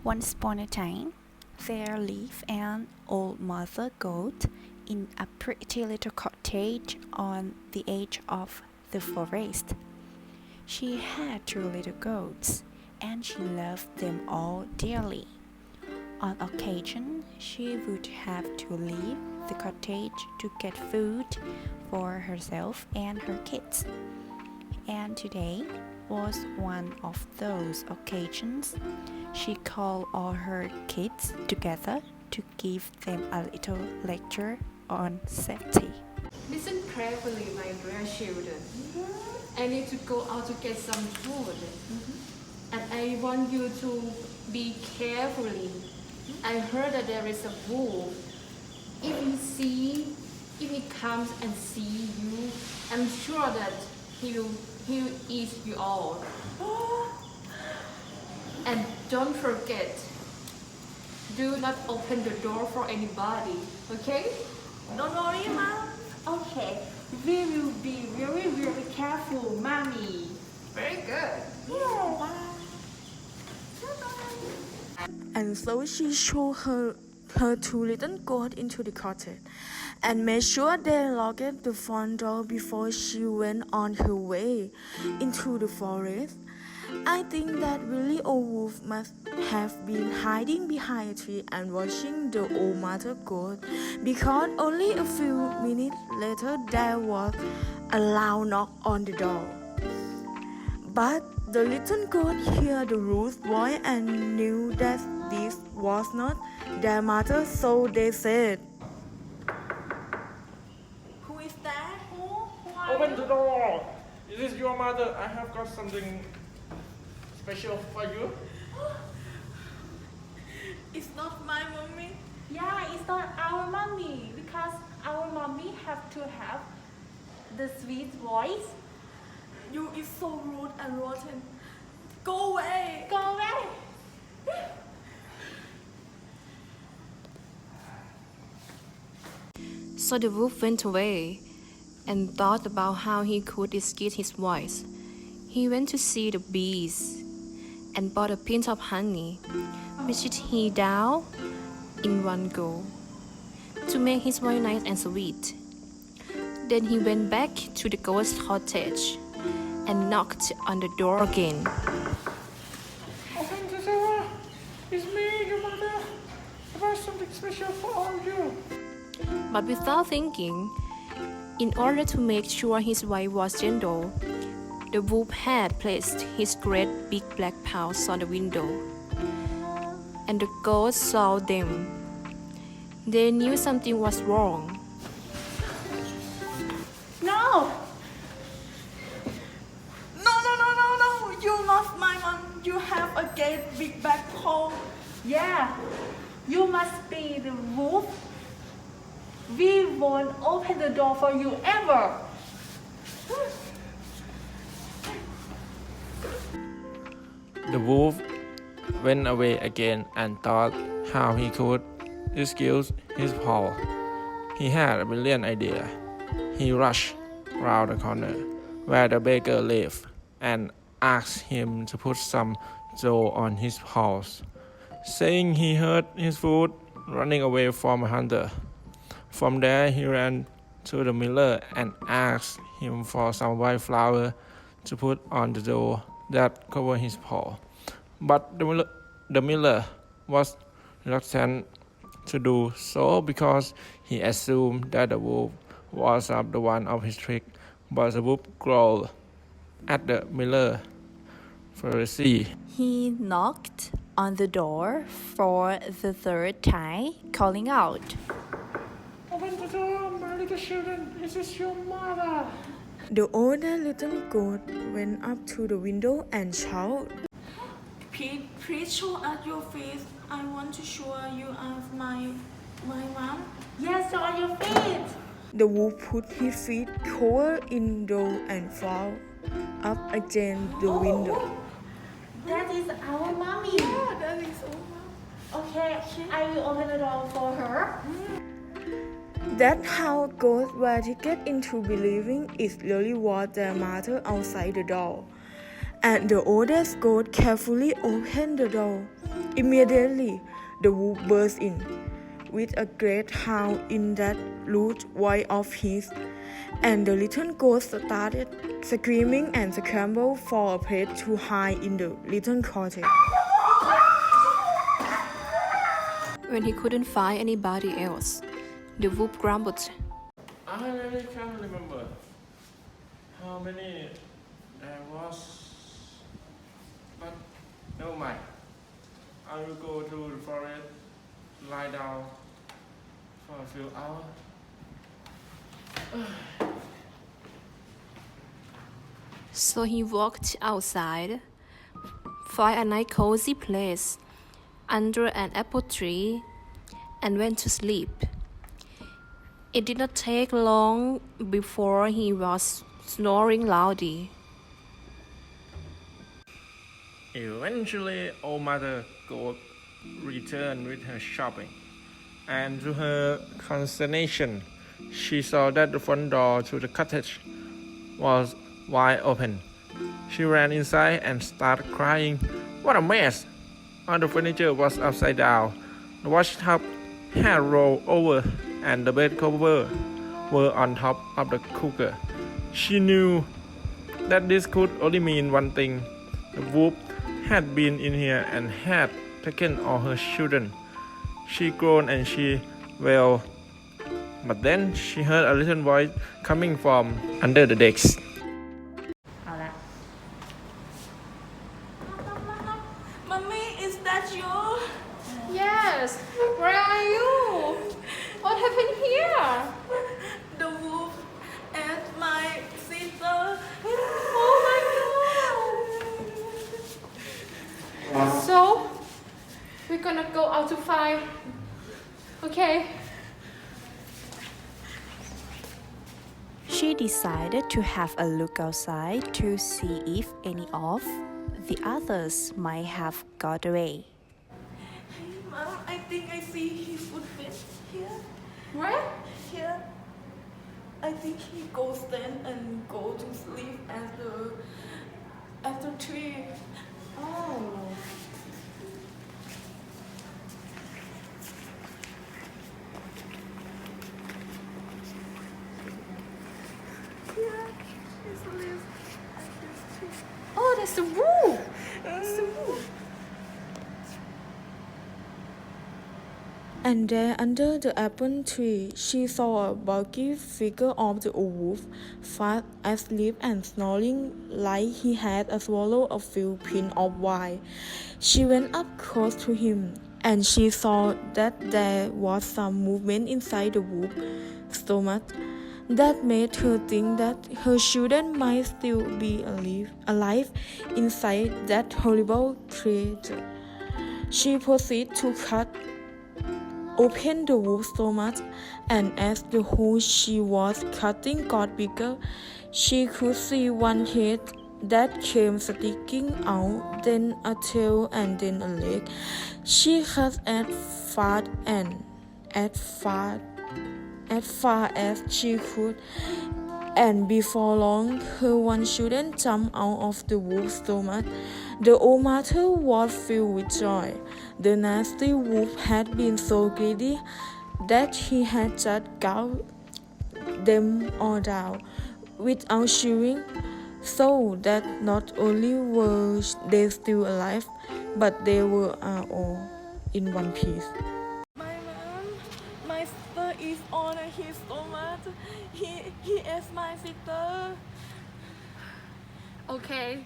Once upon a time, there lived an old mother goat in a pretty little cottage on the edge of the forest. She had two little goats, and she loved them all dearly. On occasion, she would have to leave the cottage to get food for herself and her kids. And today was one of those occasions. She called all her kids together to give them a little lecture on safety. Listen carefully, my dear children. I need to go out to get some food. And I want you to be carefully. I heard that there is a wolf. If he comes and see you, I'm sure that he will eat you all. And don't forget, do not open the door for anybody, okay? Don't worry, Mom. Okay, we will be very, very careful, Mommy. Very good. Yeah. And so she showed her two little goats into the cottage and made sure they locked the front door before she went on her way into the forest. I think that really old wolf must have been hiding behind a tree and watching the old mother goat, because only a few minutes later there was a loud knock on the door. But the little goat heard the wolf's voice and knew that this was not their mother, so they said, "Who is that? Who Open the door! Is this your mother? I have got something special for you. It's not my mommy." Yeah, it's not our mommy because our mommy have to have the sweet voice. You is so rude and rotten. Go away. Go away. So the wolf went away and thought about how he could escape his voice. He went to see the bees and bought a pinch of honey, which he downed in one go to make his voice nice and sweet. Then he went back to the ghost cottage and knocked on the door again. Open the door! It's me, your mother. I have something special for all of you. But without thinking, in order to make sure his wife was gentle, the wolf had placed his great big black paws on the window, and the ghosts saw them. They knew something was wrong. No. No. You not my mom. You have a great big back paw. Yeah. You must be the wolf. We won't open the door for you ever. The wolf went away again and thought how he could excuse his paw. He had a brilliant idea. He rushed round the corner where the baker lived and asked him to put some dough on his paws, saying he heard his food running away from a hunter. From there he ran to the miller and asked him for some white flour to put on the dough that covered his paw. But the miller was reluctant to do so because he assumed that the wolf was up the one of his trick. But the wolf growled at the miller furiously. He knocked on the door for the third time, calling out, Open the door, my little children. This is your mother. The older little goat went up to the window and shouted, Please show us your face. I want to show you as my mom." Yes, on your feet. The wolf put his feet covered in dough and flew up against the window. That is our mommy. Yeah, that is all. Okay, I will open the door for her. That's how goats were tricked into believing it really was their mother outside the door. And the oldest goat carefully opened the door. Immediately, the wolf burst in, with a great howl in that loud voice of his, and the little ghost started screaming and scrambled for a place to hide in the little cottage. When he couldn't find anybody else, the wolf grumbled. I really can't remember how many there was, but never mind. I will go to the forest, lie down for a few hours. So he walked outside, found a nice cozy place under an apple tree, and went to sleep. It did not take long before he was snoring loudly. Eventually, old mother goat returned with her shopping, and to her consternation, she saw that the front door to the cottage was wide open. She ran inside and started crying. What a mess! All the furniture was upside down. The washtub had rolled over, and the bed covers were on top of the cooker. She knew that this could only mean one thing. The wolf had been in here and had taken all her children. She groaned and she wailed, but then she heard a little voice coming from under the decks. เอาละ Mommy, is that you? Yes, where are you? What happened here? The wolf ate my sister. Oh my god! So, we're gonna go out to find. Okay. She decided to have a look outside to see if any of the others might have got away. Hey, Mom, I think I see his footprint here. Where? Here. I think he goes stand and go to sleep at the tree. Oh. Here, he sleeps at this tree. Oh, that's the wolf. That's the wolf. And there, under the apple tree, she saw a bulky figure of the old wolf, fast asleep and snoring like he had swallowed a few pints of wine. She went up close to him, and she saw that there was some movement inside the wolf's stomach that made her think that her children might still be alive inside that horrible creature. She proceeded to cut open the wolf's stomach, and as the hole she was cutting got bigger, she could see one head that came sticking out, then a tail, and then a leg. She cut as far as she could, and before long, her one children jumped out of the wolf's stomach. The old mother was filled with joy. The nasty wolf had been so greedy that he had just gouged them all down without chewing, so that not only were they still alive, but they were all in one piece. My mom, my sister is on his stomach. He ate my sister. Okay.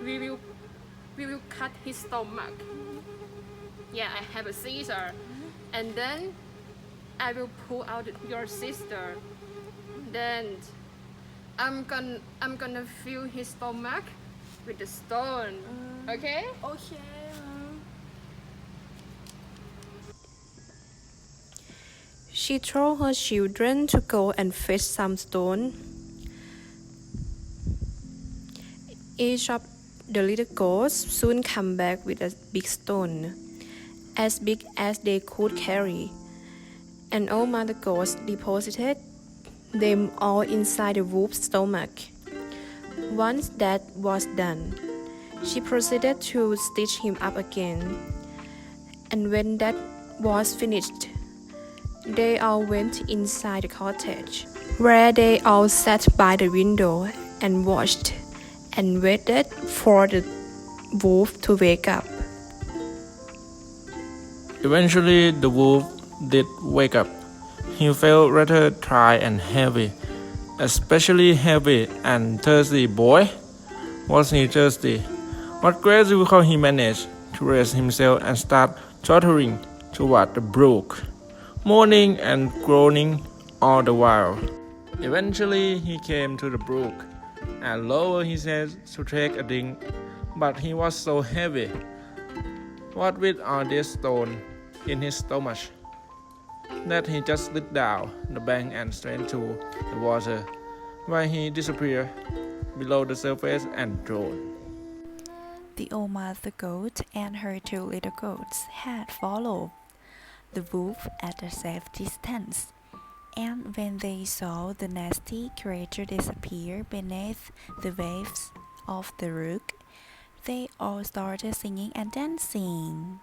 We will cut his stomach. Yeah, I have a scissor, and then I will pull out your sister. Then I'm gonna fill his stomach with the stone. Okay? Okay. She told her children to go and fetch some stone. Each of the little ghosts soon come back with a big stone, as big as they could carry. And old mother ghost deposited them all inside the wolf's stomach. Once that was done, She proceeded to stitch him up again, and when that was finished, they all went inside the cottage, where they all sat by the window and watched and waited for the wolf to wake up. Eventually, the wolf did wake up. He felt rather dry and heavy, especially heavy and thirsty. Boy, was he thirsty! What great difficulty he managed to raise himself and start tottering toward the brook, moaning and groaning all the while. Eventually, he came to the brook and lowered his head to take a drink, but he was so heavy, what with all this stone in his stomach, that he just slid down the bank and straight into the water, where he disappeared below the surface and drowned. The old mother goat and her two little goats had followed the wolf at a safe distance, and when they saw the nasty creature disappear beneath the waves of the brook, they all started singing and dancing.